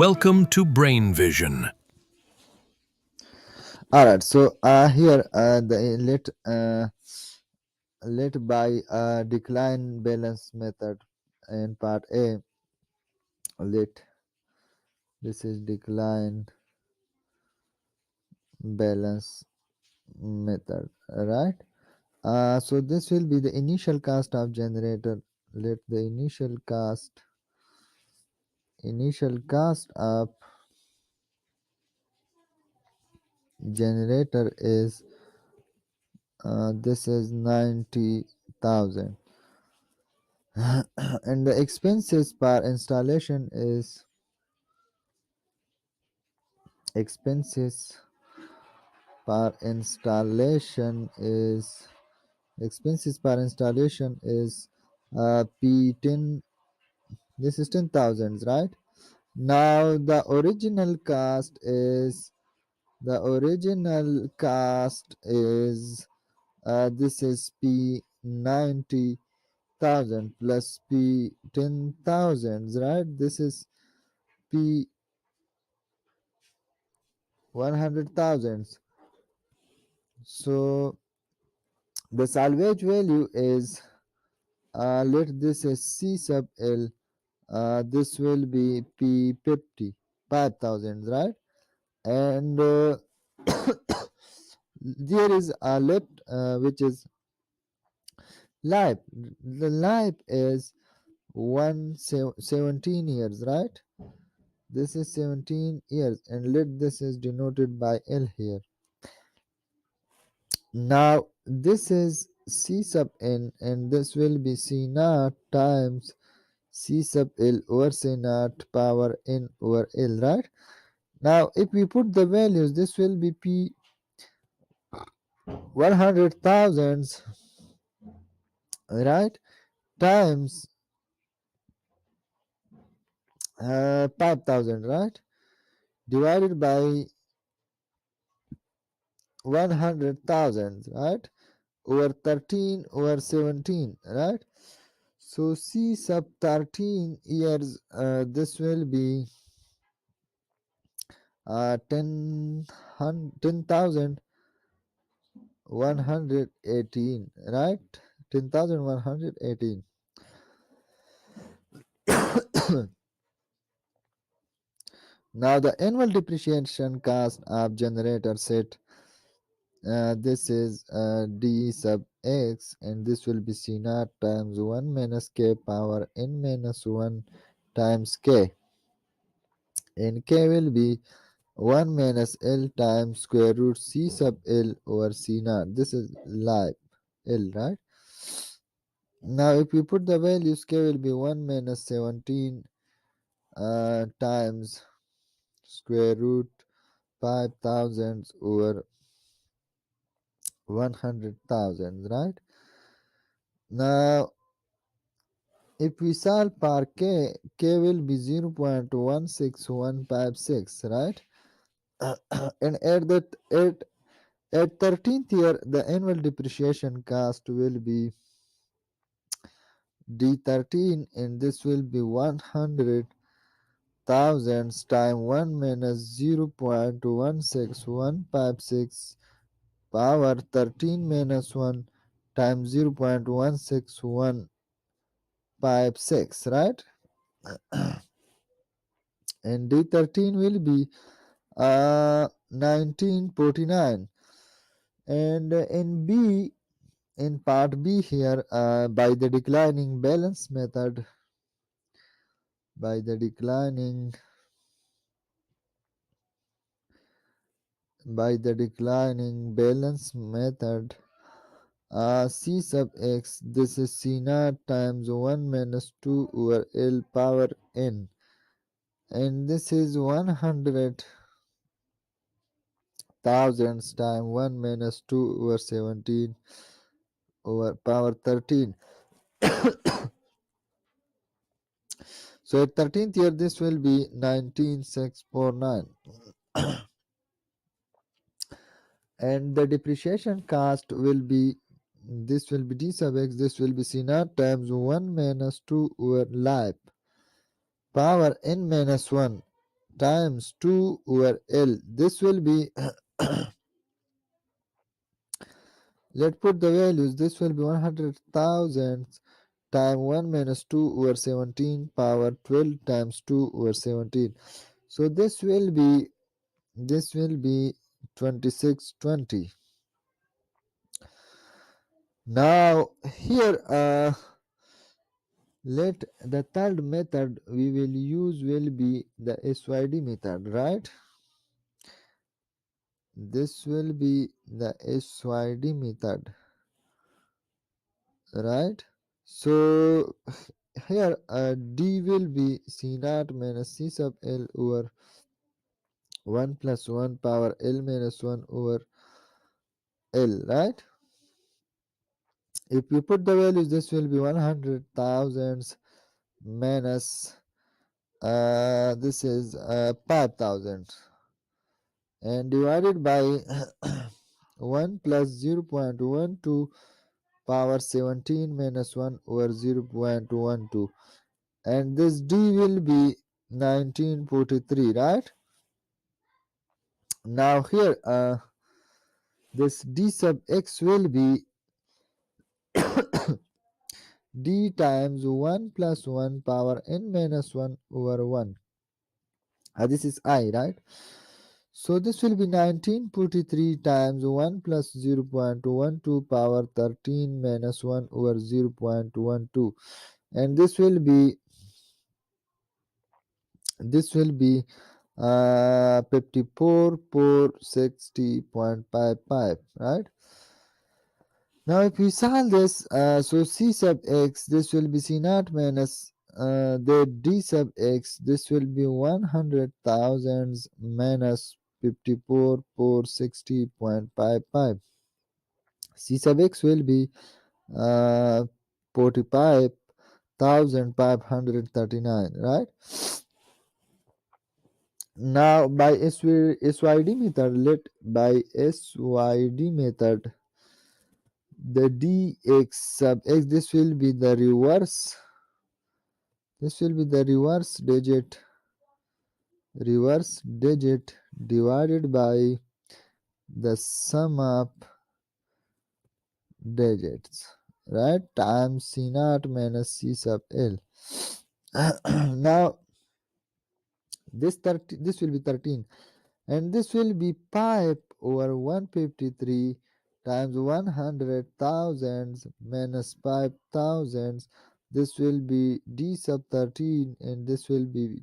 Welcome to Brain Vision. All right, so here the let by decline balance method in part A. Let this is decline balance method, right? So this will be the initial cost of generator. Let the initial cost of generator is this is 90,000 and the expenses per expenses installation is expenses per installation is p10. This is 10,000, right? Now the original cost is this is p 90,000 plus p 10,000, right? This is p 100,000. So the salvage value is let this is c sub l. This will be p 50 5,000, right? And there is a left which is life. The life is 17 years, right? This is 17 years, and let this is denoted by l here. Now this is c sub n, and this will be c naught times c sub l over c naught power n over l, right? Now if we put the values, this will be p 100,000, right, times 5,000, right, divided by 100,000, right, over 13 over 17, right? So c sub 13 years, this will be 10,118, right? 10,118. Now the annual depreciation cost of generator set, this is d sub x, and this will be c naught times 1 minus k power n minus 1 times k, and k will be 1 minus l times square root c sub l over c naught. This is live l, right? Now if we put the values, k will be 1 minus 17 times square root 5,000 over 100,000, right? Now if we solve for k, k will be 0.16156, right? And at 13th year, the annual depreciation cost will be d13, and this will be 100,000 times 1 minus 0.16156 power 13 minus 1 times 0.16156, right? And d13 will be 1949. And in part B here, by the declining balance method, by the declining balance method, c sub x, this is c naught times 1 minus 2 over l power n, and this is 100,000 times 1 minus 2 over 17 over power 13. So at 13th year, this will be 19,649. And the depreciation cost will be, this will be d sub x, this will be c naught times 1 minus 2 over life power n minus 1 times 2 over L. This will be, let's put the values. This will be 100,000 times 1 minus 2 over 17 power 12 times 2 over 17. So this will be 2620. Now here let the third method we will use will be the SYD method, right? This will be the SYD method, right? So here D will be C naught minus C sub L over 1 plus 1 power L minus 1 over L, right? If you put the values, this will be 100,000 minus this is 5,000 and divided by 1 plus 0.12 power 17 minus 1 over 0.12, and this D will be 1943, right? Now here this D sub x will be D times 1 plus 1 power n minus 1 over 1. This is I, right? So this will be 1943 times 1 plus 0.12 power 13 minus 1 over 0.12, and this will be 54,460.55, right? Now if we solve this, so C sub x, this will be C naught minus the D sub x, this will be 100,000 minus 54,460.55. C sub x will be 45,539, right? Now by SYD method, the dx sub x, this will be the reverse. This will be the reverse digit divided by the sum of digits, right? Times C naught minus C sub L. Now this will be 13, and this will be pi over 153 times 100,000 minus 5,000. This will be D sub 13, and this will be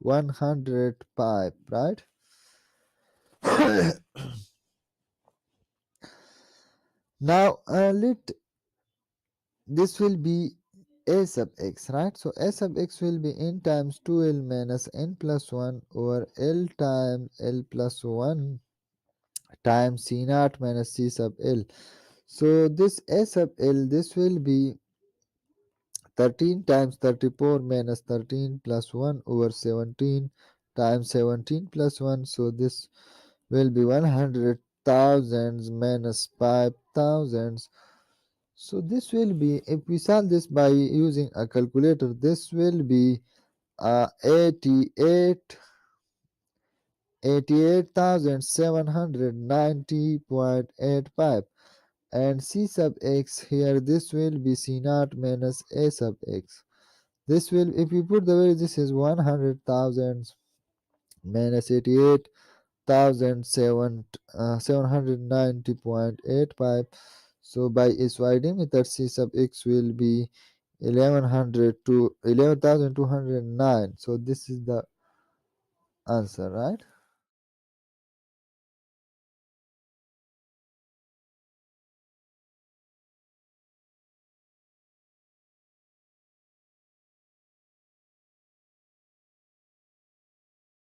100 pi, right? Now let this will be a sub x, right? So a sub x will be n times 2l minus n plus 1 over l times l plus 1 times C naught minus C sub L. So this A sub L, this will be 13 times 34 minus 13 plus 1 over 17 times 17 plus 1. So this will be 100,000 minus 5,000. So this will be, if we solve this by using a calculator, this will be 88,790.85, and C sub x here, this will be C naught minus A sub x. This will, if you put the value, this is 100,000 minus 88,790.85. So by SYD method, C sub x will be 1100 to 11,209. So this is the answer, right?